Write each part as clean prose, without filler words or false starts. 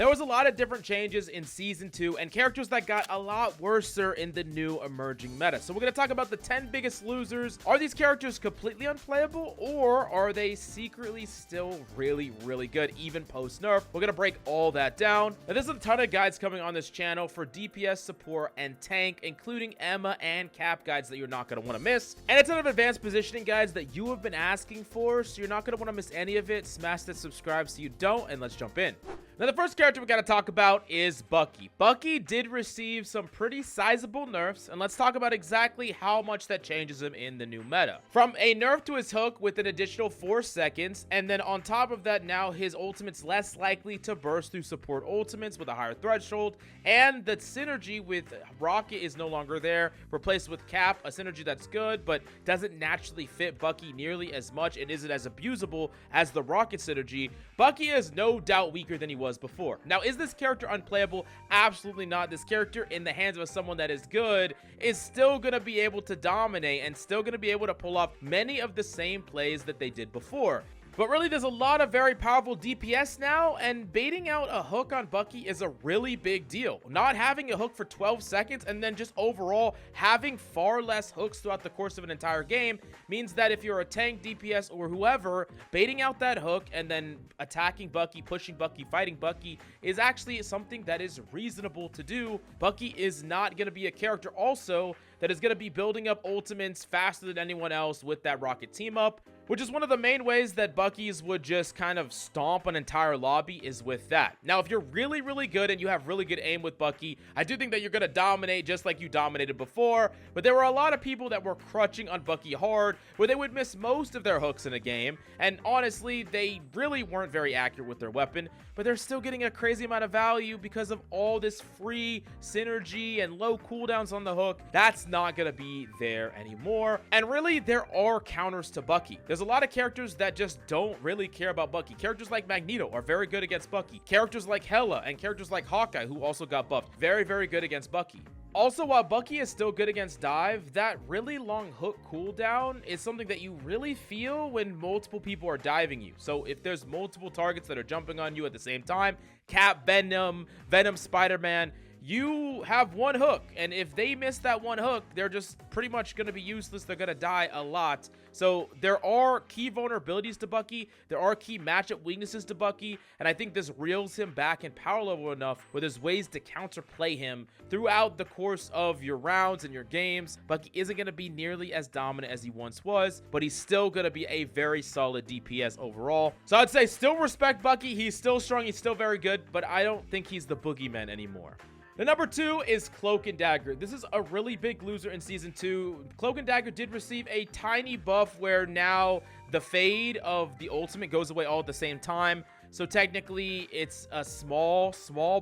There was a lot of different changes in Season 2 and characters that got a lot worse in the new emerging meta. So we're going to talk about the 10 biggest losers. Are these characters completely unplayable, or are they secretly still really, really good, even post-nerf? We're going to break all that down. Now, there's a ton of guides coming on this channel for DPS, support, and tank, including Emma and Cap guides that you're not going to want to miss. And a ton of advanced positioning guides that you have been asking for, so you're not going to want to miss any of it. Smash that subscribe so you don't, and let's jump in. Now, the first character we got to talk about is Bucky. Bucky did receive some pretty sizable nerfs, and let's talk about exactly how much that changes him in the new meta. From a nerf to his hook with an additional 4 seconds, and then on top of that, now his ultimate's less likely to burst through support ultimates with a higher threshold, and the synergy with Rocket is no longer there, replaced with Cap, a synergy that's good, but doesn't naturally fit Bucky nearly as much and isn't as abusable as the Rocket synergy. Bucky is no doubt weaker than he was before. Now, is this character unplayable? Absolutely not. This character in the hands of someone that is good is still going to be able to dominate and still going to be able to pull off many of the same plays that they did before. But really, there's a lot of very powerful DPS now, and baiting out a hook on Bucky is a really big deal. Not having a hook for 12 seconds and then just overall having far less hooks throughout the course of an entire game means that if you're a tank, DPS, or whoever, baiting out that hook and then attacking Bucky, pushing Bucky, fighting Bucky is actually something that is reasonable to do. Bucky is not going to be a character also that is going to be building up ultimates faster than anyone else with that Rocket team up, which is one of the main ways that Bucky's would just kind of stomp an entire lobby is with that. Now, if you're really, really good and you have really good aim with Bucky, I do think that you're going to dominate just like you dominated before, but there were a lot of people that were crutching on Bucky hard, where they would miss most of their hooks in a game, and honestly, they really weren't very accurate with their weapon, but they're still getting a crazy amount of value because of all this free synergy and low cooldowns on the hook. That's not going to be there anymore, and really, there are counters to Bucky. There's a lot of characters that just don't really care about Bucky. Characters like Magneto are very good against Bucky. Characters like Hela and characters like Hawkeye, who also got buffed, very, very good against Bucky. Also, while Bucky is still good against dive, that really long hook cooldown is something that you really feel when multiple people are diving you. So if there's multiple targets that are jumping on you at the same time, Cap, Venom, Spider-Man, you have one hook, and if they miss that one hook, they're just pretty much going to be useless. They're going to die a lot. So there are key vulnerabilities to Bucky. There are key matchup weaknesses to Bucky, and I think this reels him back in power level enough where there's ways to counterplay him throughout the course of your rounds and your games. Bucky isn't going to be nearly as dominant as he once was, but he's still going to be a very solid DPS overall. So I'd say still respect Bucky. He's still strong. He's still very good, but I don't think he's the boogeyman anymore. The number 2 is Cloak and Dagger. This is a really big loser in Season 2. Cloak and Dagger did receive a tiny buff where now the fade of the ultimate goes away all at the same time. So technically, it's a small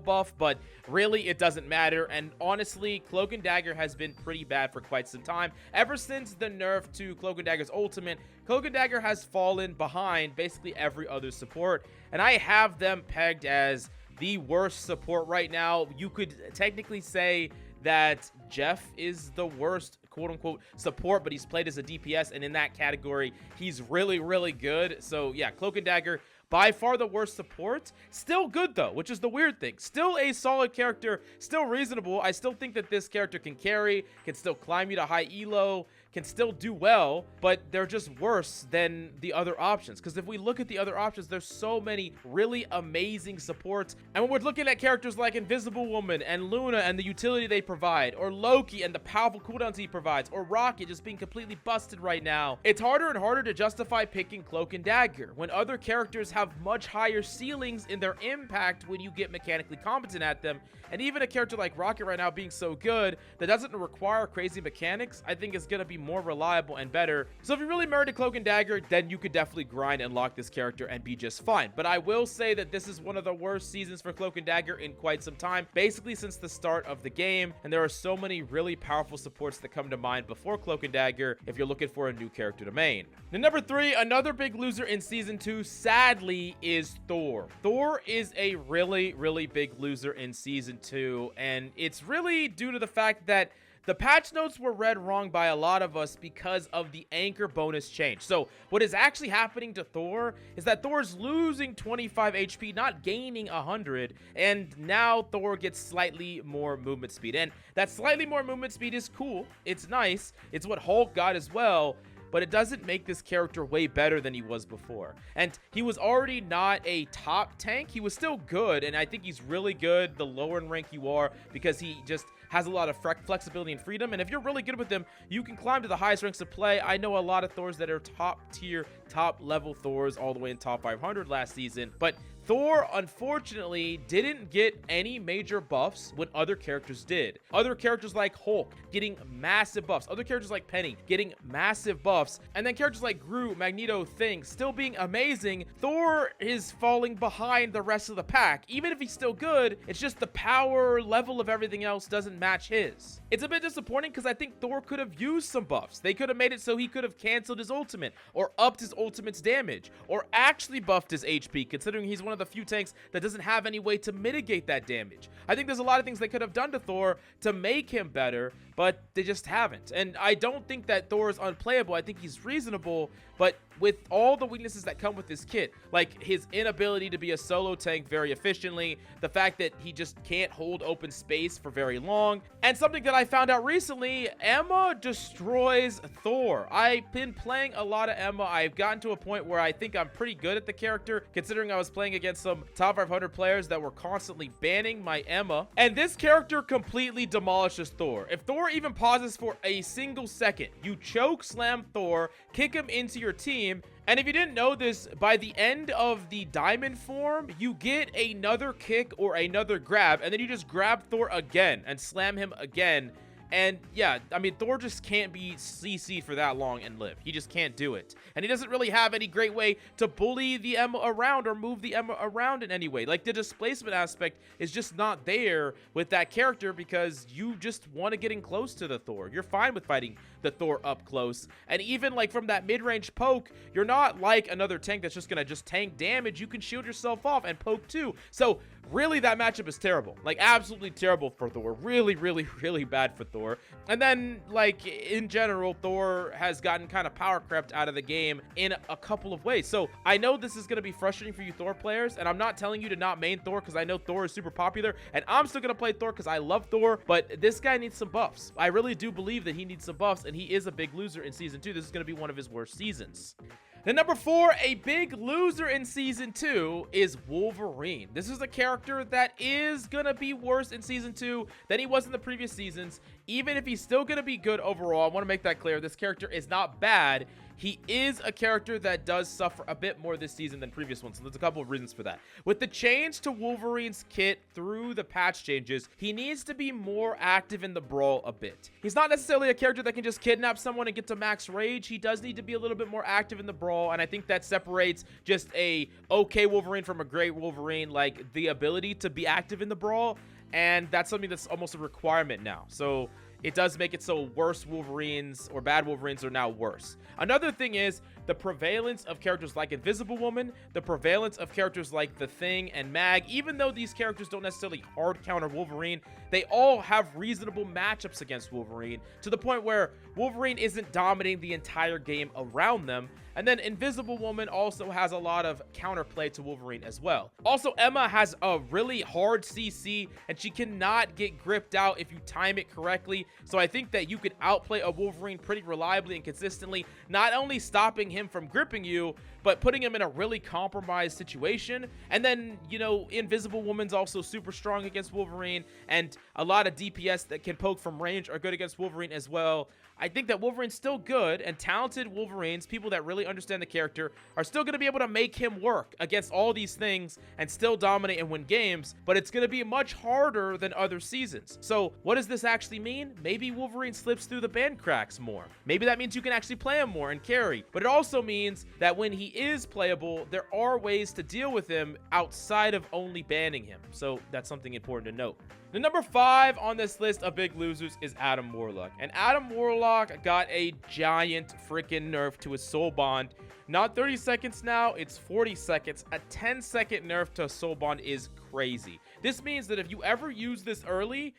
buff, but really it doesn't matter. And honestly, Cloak and Dagger has been pretty bad for quite some time. Ever since the nerf to Cloak and Dagger's ultimate, Cloak and Dagger has fallen behind basically every other support. And I have them pegged as the worst support right now. You could technically say that Jeff is the worst quote-unquote support, but he's played as a DPS, and in that category, he's really, really good. So yeah, Cloak and Dagger, by far the worst support. Still good though, which is the weird thing. Still a solid character, still reasonable. I still think that this character can carry, can still climb you to high elo, can still do well, but they're just worse than the other options. Because if we look at the other options, there's so many really amazing supports. And when we're looking at characters like Invisible Woman and Luna and the utility they provide, or Loki and the powerful cooldowns he provides, or Rocket just being completely busted right now, it's harder and harder to justify picking Cloak and Dagger when other characters have much higher ceilings in their impact when you get mechanically competent at them. And even a character like Rocket right now being so good that doesn't require crazy mechanics, I think is going to be more reliable and better. So if you're really married to Cloak and Dagger, then you could definitely grind and lock this character and be just fine. But I will say that this is one of the worst seasons for Cloak and Dagger in quite some time, basically since the start of the game. And there are so many really powerful supports that come to mind before Cloak and Dagger if you're looking for a new character to main. The number 3, another big loser in Season 2, sadly, is Thor. Thor is a really, really big loser in Season 2, and it's really due to the fact that The patch notes were read wrong by a lot of us because of the anchor bonus change. So what is actually happening to Thor is that Thor's losing 25 HP, not gaining 100, and now Thor gets slightly more movement speed. And that slightly more movement speed is cool. It's nice. It's what Hulk got as well. But it doesn't make this character way better than he was before. And he was already not a top tank. He was still good, and I think he's really good the lower in rank you are, because he just has a lot of flexibility and freedom. And if you're really good with him, you can climb to the highest ranks of play. I know a lot of Thors that are top tier, top level Thors all the way in top 500 last season, but Thor, unfortunately, didn't get any major buffs when other characters did. Other characters like Hulk getting massive buffs. Other characters like Penny getting massive buffs. And then characters like Groot, Magneto, Thing still being amazing. Thor is falling behind the rest of the pack. Even if he's still good, it's just the power level of everything else doesn't match his. It's a bit disappointing because I think Thor could have used some buffs. They could have made it so he could have canceled his ultimate, or upped his ultimate's damage, or actually buffed his HP, considering he's one of the few tanks that doesn't have any way to mitigate that damage. I think there's a lot of things they could have done to Thor to make him better, but they just haven't. And I don't think that Thor is unplayable. I think he's reasonable, but with all the weaknesses that come with this kit, like his inability to be a solo tank very efficiently, the fact that he just can't hold open space for very long, and something that I found out recently, Emma destroys Thor. I've been playing a lot of Emma. I've gotten to a point where I think I'm pretty good at the character, considering I was playing against some top 500 players that were constantly banning my Emma, and this character completely demolishes Thor. If Thor even pauses for a single second, you choke slam Thor, kick him into your team. And if you didn't know this, by the end of the diamond form, you get another kick or another grab, and then you just grab Thor again and slam him again. And yeah, I mean, Thor just can't be CC'd for that long and live. He just can't do it. And he doesn't really have any great way to bully the Emma around or move the Emma around in any way. Like, the displacement aspect is just not there with that character because you just want to get in close to the Thor. You're fine with fighting the Thor up close. And even like from that mid-range poke, you're not like another tank that's just gonna just tank damage. You can shield yourself off and poke too. So really, that matchup is terrible. Like, absolutely terrible for Thor. Really, really, really bad for Thor. And then, like, in general, Thor has gotten kind of power crept out of the game in a couple of ways. So I know this is going to be frustrating for you Thor players, and I'm not telling you to not main Thor because I know Thor is super popular, and I'm still going to play Thor because I love Thor, but this guy needs some buffs. I really do believe that he needs some buffs, and he is a big loser in Season 2. This is going to be one of his worst seasons. Then number 4, a big loser in Season 2 is Wolverine. This is a character that is gonna be worse in Season 2 than he was in the previous seasons. Even if he's still gonna be good overall, I want to make that clear. This character is not bad. He is a character that does suffer a bit more this season than previous ones, so there's a couple of reasons for that. With the change to Wolverine's kit through the patch changes, he needs to be more active in the brawl a bit. He's not necessarily a character that can just kidnap someone and get to max rage. He does need to be a little bit more active in the brawl, and I think that separates just a okay Wolverine from a great Wolverine, like the ability to be active in the brawl, and that's something that's almost a requirement now. So it does make it so worse Wolverines or bad Wolverines are now worse. Another thing is the prevalence of characters like Invisible Woman, the prevalence of characters like The Thing and Mag. Even though these characters don't necessarily hard counter Wolverine, they all have reasonable matchups against Wolverine, to the point where Wolverine isn't dominating the entire game around them. And then Invisible Woman also has a lot of counterplay to Wolverine as well. Also, Emma has a really hard CC, and she cannot get gripped out if you time it correctly. So I think that you could outplay a Wolverine pretty reliably and consistently, not only stopping him from gripping you, but putting him in a really compromised situation. And then, you know, Invisible Woman's also super strong against Wolverine, and a lot of DPS that can poke from range are good against Wolverine as well. I think that Wolverine's still good, and talented Wolverines, people that really understand the character, are still going to be able to make him work against all these things and still dominate and win games, but it's going to be much harder than other seasons. So what does this actually mean? Maybe Wolverine slips through the ban cracks more. Maybe that means you can actually play him more and carry, but it also also means that when he is playable, there are ways to deal with him outside of only banning him. So that's something important to note. The number 5 on this list of big losers is Adam Warlock. And Adam Warlock got a giant freaking nerf to his soul bond. Not 30 seconds now, it's 40 seconds. A 10-second nerf to soul bond is crazy. This means that if you ever use this early,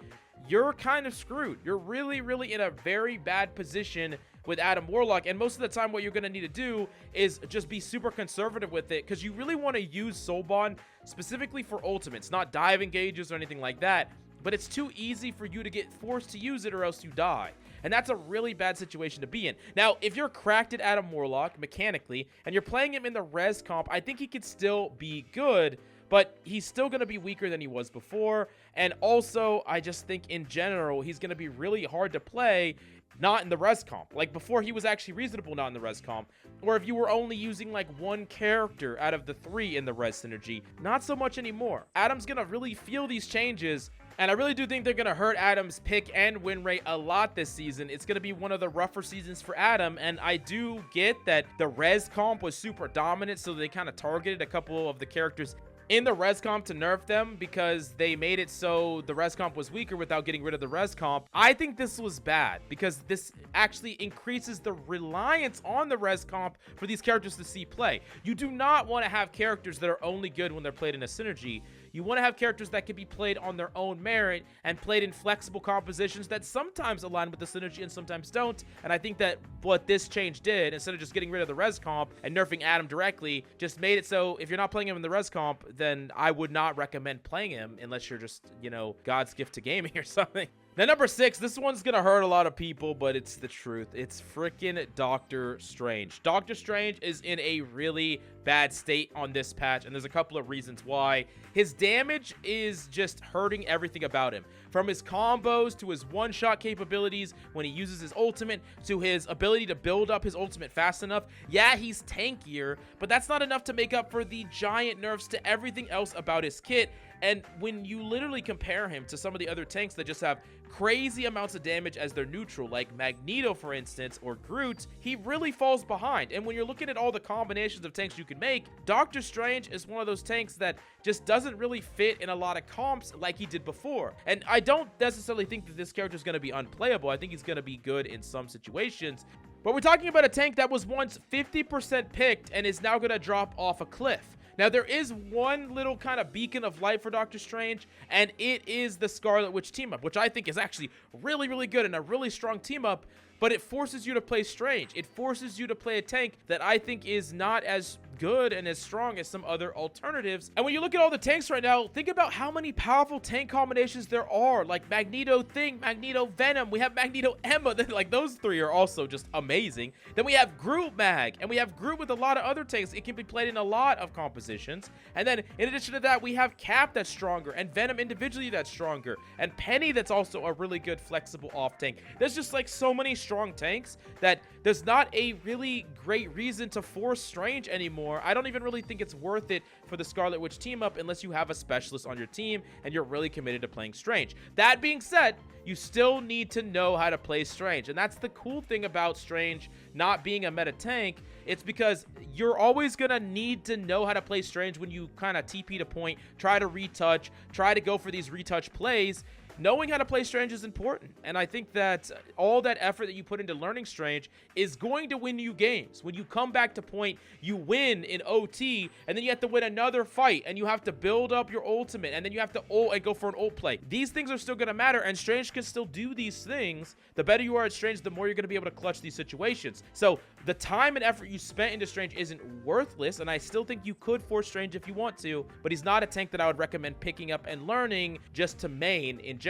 you're kind of screwed. You're really, really in a very bad position with Adam Warlock, and most of the time what you're going to need to do is just be super conservative with it, because you really want to use soul bond specifically for ultimates, not dive engages or anything like that, but it's too easy for you to get forced to use it or else you die. And that's a really bad situation to be in. Now, if you're cracked at Adam Warlock mechanically and you're playing him in the res comp, I think he could still be good, but he's still going to be weaker than he was before. And also, I just think in general, he's going to be really hard to play not in the res comp. Like before, he was actually reasonable not in the res comp. Or if you were only using like one character out of the 3 in the res synergy, not so much anymore. Adam's going to really feel these changes. And I really do think they're going to hurt Adam's pick and win rate a lot this season. It's going to be one of the rougher seasons for Adam. And I do get that the res comp was super dominant, so they kind of targeted a couple of the characters in the res comp to nerf them because they made it so the res comp was weaker without getting rid of the res comp. I think this was bad because this actually increases the reliance on the res comp for these characters to see play. You do not want to have characters that are only good when they're played in a synergy. You want to have characters that can be played on their own merit and played in flexible compositions that sometimes align with the synergy and sometimes don't. And I think that what this change did, instead of just getting rid of the res comp and nerfing Adam directly, just made it so if you're not playing him in the res comp, then I would not recommend playing him unless you're just, you know, God's gift to gaming or something. Now, number 6, this one's gonna hurt a lot of people, but it's the truth. It's freaking Doctor Strange. Doctor Strange is in a really bad state on this patch, and there's a couple of reasons why. His damage is just hurting everything about him. From his combos to his one-shot capabilities when he uses his ultimate to his ability to build up his ultimate fast enough. Yeah, he's tankier, but that's not enough to make up for the giant nerfs to everything else about his kit. And when you literally compare him to some of the other tanks that just have crazy amounts of damage as their neutral, like Magneto, for instance, or Groot, he really falls behind. And when you're looking at all the combinations of tanks you can make, Doctor Strange is one of those tanks that just doesn't really fit in a lot of comps like he did before. And I don't necessarily think that this character is going to be unplayable. I think he's going to be good in some situations. But we're talking about a tank that was once 50% picked and is now going to drop off a cliff. Now, there is one little kind of beacon of light for Doctor Strange, and it is the Scarlet Witch team-up, which I think is actually really, really good and a really strong team-up, but it forces you to play Strange. It forces you to play a tank that I think is not as good and as strong as some other alternatives. And when you look at all the tanks right now, think about how many powerful tank combinations there are, like Magneto Thing, Magneto Venom, we have Magneto Emma. Like, those 3 are also just amazing. Then we have Groot Mag, and we have Groot with a lot of other tanks. It can be played in a lot of compositions. And then in addition to that, we have Cap that's stronger, and Venom individually that's stronger, and Penny that's also a really good flexible off tank. There's just like so many strong tanks that there's not a really great reason to force Strange anymore. I don't even really think it's worth it for the Scarlet Witch team up unless you have a specialist on your team and you're really committed to playing Strange. That being said, you still need to know how to play Strange, and that's the cool thing about Strange not being a meta tank. It's because you're always gonna need to know how to play Strange when you kind of TP to point, try to retouch, try to go for these retouch plays. Knowing how to play Strange is important, and I think that all that effort that you put into learning Strange is going to win you games. When you come back to point, you win in OT, and then you have to win another fight, and you have to build up your ultimate, and then you have to ult and go for an ult play. These things are still going to matter, and Strange can still do these things. The better you are at Strange, the more you're going to be able to clutch these situations. So the time and effort you spent into Strange isn't worthless, and I still think you could force Strange if you want to, but he's not a tank that I would recommend picking up and learning just to main in general.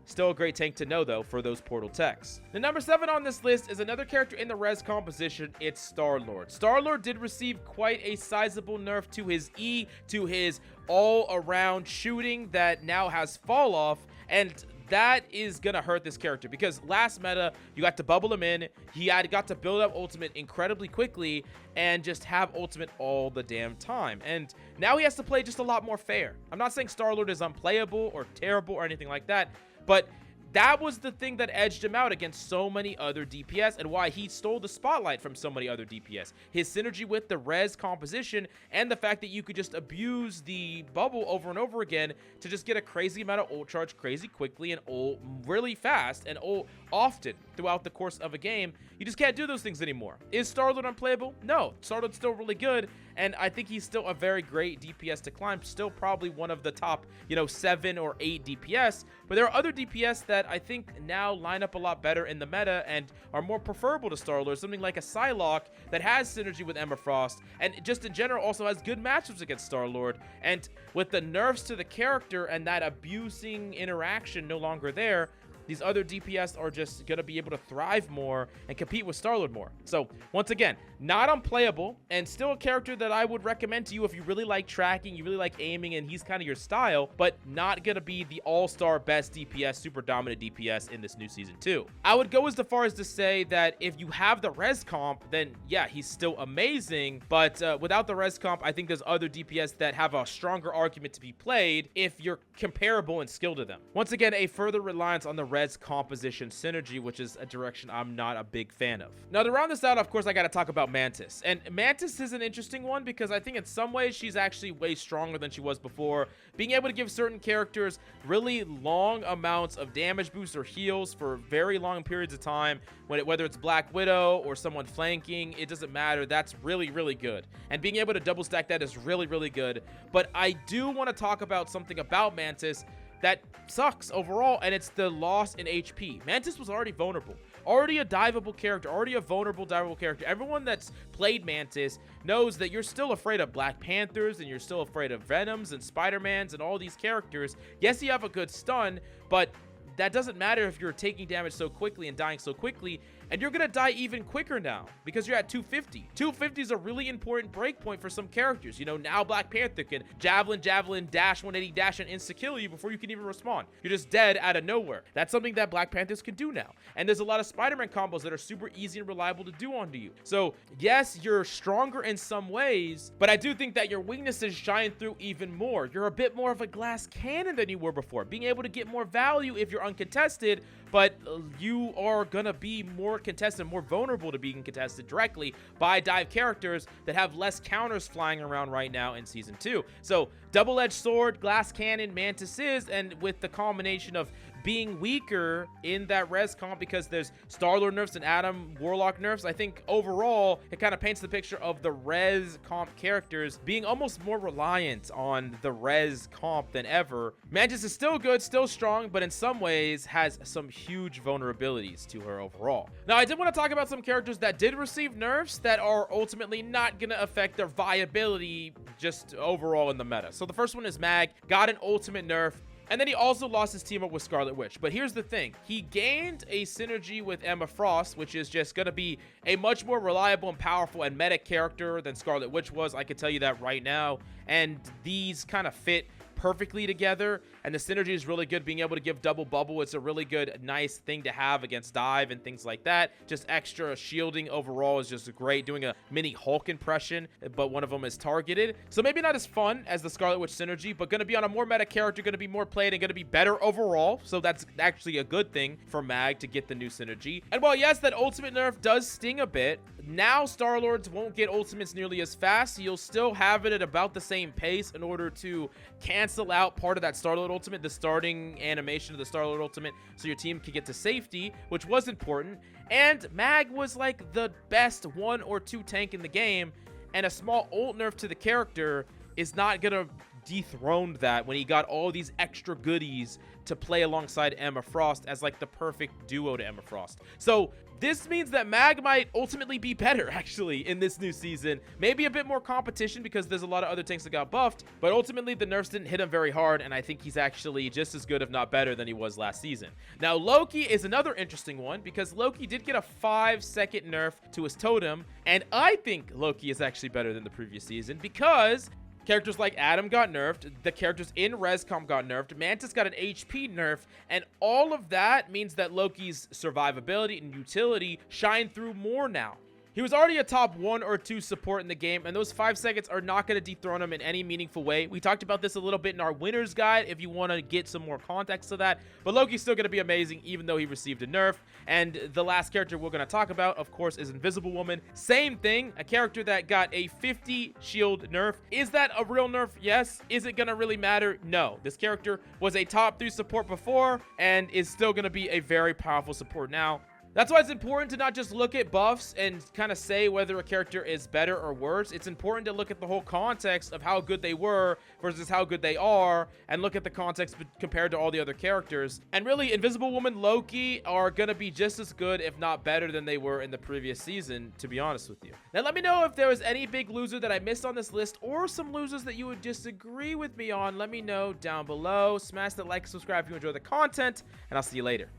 Still a great tank to know, though, for those portal techs. The number 7 on this list is another character in the res composition. It's Star-Lord. Star-Lord did receive quite a sizable nerf to his E, to his all-around shooting that now has fall off, and that is gonna hurt this character because last meta you got to bubble him in, he had got to build up ultimate incredibly quickly and just have ultimate all the damn time, and now he has to play just a lot more fair. I'm not saying Star-Lord is unplayable or terrible or anything like that, but that was the thing that edged him out against so many other DPS and why he stole the spotlight from so many other DPS. His synergy with the res composition and the fact that you could just abuse the bubble over and over again to just get a crazy amount of ult charge crazy quickly and ult really fast and ult often throughout the course of a game. You just can't do those things anymore. Is Star-Lord unplayable? No. Star-Lord's still really good, and I think he's still a very great DPS to climb. Still probably one of the top, 7 or 8 DPS, but there are other DPS that I think now line up a lot better in the meta and are more preferable to Star-Lord. Something like a Psylocke that has synergy with Emma Frost, and just in general also has good matchups against Star-Lord. And with the nerfs to the character and that abusing interaction no longer there, these other DPS are just going to be able to thrive more and compete with Star-Lord more. So, once again, not unplayable, and still a character that I would recommend to you if you really like tracking, you really like aiming, and he's kind of your style, but not going to be the all-star best DPS, super dominant DPS in this new Season 2. I would go as far as to say that if you have the res comp, then yeah, he's still amazing, but without the res comp, I think there's other DPS that have a stronger argument to be played if you're comparable in skill to them. Once again, a further reliance on the res composition synergy, which is a direction I'm not a big fan of. Now, to round this out, of course, I got to talk about Mantis. And Mantis is an interesting one because I think in some ways she's actually way stronger than she was before. Being able to give certain characters really long amounts of damage boosts or heals for very long periods of time, whether it's Black Widow or someone flanking, it doesn't matter. That's really, really good. And being able to double stack that is really, really good. But I do want to talk about something about Mantis that sucks overall, and it's the loss in HP. Mantis was already vulnerable, already a diveable character, already a vulnerable diveable character. Everyone that's played Mantis knows that you're still afraid of Black Panthers, and you're still afraid of Venoms and Spider-Mans and all these characters. Yes, you have a good stun, but that doesn't matter if you're taking damage so quickly and dying so quickly, and you're gonna die even quicker now because you're at 250. 250 is a really important breakpoint for some characters. Now Black Panther can javelin, dash 180, dash, and insta-kill you before you can even respawn. You're just dead out of nowhere. That's something that Black Panthers can do now. And there's a lot of Spider-Man combos that are super easy and reliable to do onto you. So yes, you're stronger in some ways, but I do think that your weaknesses shine through even more. You're a bit more of a glass cannon than you were before, being able to get more value if you're uncontested, but you are gonna be more contested, more vulnerable to being contested directly by dive characters that have less counters flying around right now in Season 2. So double-edged sword, glass cannon, Mantis is, and with the combination of being weaker in that res comp because there's Star-Lord nerfs and Adam Warlock nerfs, I think overall it kind of paints the picture of the res comp characters being almost more reliant on the res comp than ever. Mantis is still good, still strong, but in some ways has some huge vulnerabilities to her overall. Now, I did want to talk about some characters that did receive nerfs that are ultimately not going to affect their viability just overall in the meta. So the first one is Mag, got an ultimate nerf, and then he also lost his team up with Scarlet Witch. But here's the thing. He gained a synergy with Emma Frost, which is just going to be a much more reliable and powerful and meta character than Scarlet Witch was. I can tell you that right now. And these kind of fit perfectly together, and the synergy is really good. Being able to give double bubble, it's a really good, nice thing to have against dive and things like that. Just extra shielding overall is just great. Doing a mini Hulk impression, but one of them is targeted. So maybe not as fun as the Scarlet Witch synergy, but going to be on a more meta character, going to be more played, and going to be better overall. So that's actually a good thing for Mag to get the new synergy. And while yes, that ultimate nerf does sting a bit, now Star-Lords won't get ultimates nearly as fast. You'll still have it at about the same pace in order to cancel out part of that Star-Lord ultimate, the starting animation of the Star-Lord ultimate, so your team can get to safety, which was important. And Mag was like the best 1 or 2 tank in the game, and a small ult nerf to the character is not gonna dethrone that when he got all these extra goodies to play alongside Emma Frost as like the perfect duo to Emma Frost. So this means that Mag might ultimately be better actually in this new season. Maybe a bit more competition because there's a lot of other tanks that got buffed, but ultimately the nerfs didn't hit him very hard, and I think he's actually just as good if not better than he was last season. Now Loki is another interesting one because Loki did get a 5-second nerf to his totem, and I think Loki is actually better than the previous season because characters like Adam got nerfed, the characters in Rescom got nerfed, Mantis got an HP nerf, and all of that means that Loki's survivability and utility shine through more now. He was already a top 1 or 2 support in the game, and those 5 seconds are not going to dethrone him in any meaningful way. We talked about this a little bit in our winner's guide if you want to get some more context to that, but Loki's still going to be amazing even though he received a nerf. And the last character we're going to talk about, of course, is Invisible Woman. Same thing, a character that got a 50 shield nerf. Is that a real nerf? Yes. Is it going to really matter? No. This character was a top 3 support before and is still going to be a very powerful support now. That's why it's important to not just look at buffs and kind of say whether a character is better or worse. It's important to look at the whole context of how good they were versus how good they are, and look at the context compared to all the other characters. And really, Invisible Woman, Loki are going to be just as good, if not better, than they were in the previous season, to be honest with you. Now, let me know if there was any big loser that I missed on this list, or some losers that you would disagree with me on. Let me know down below. Smash that like and subscribe if you enjoy the content, and I'll see you later.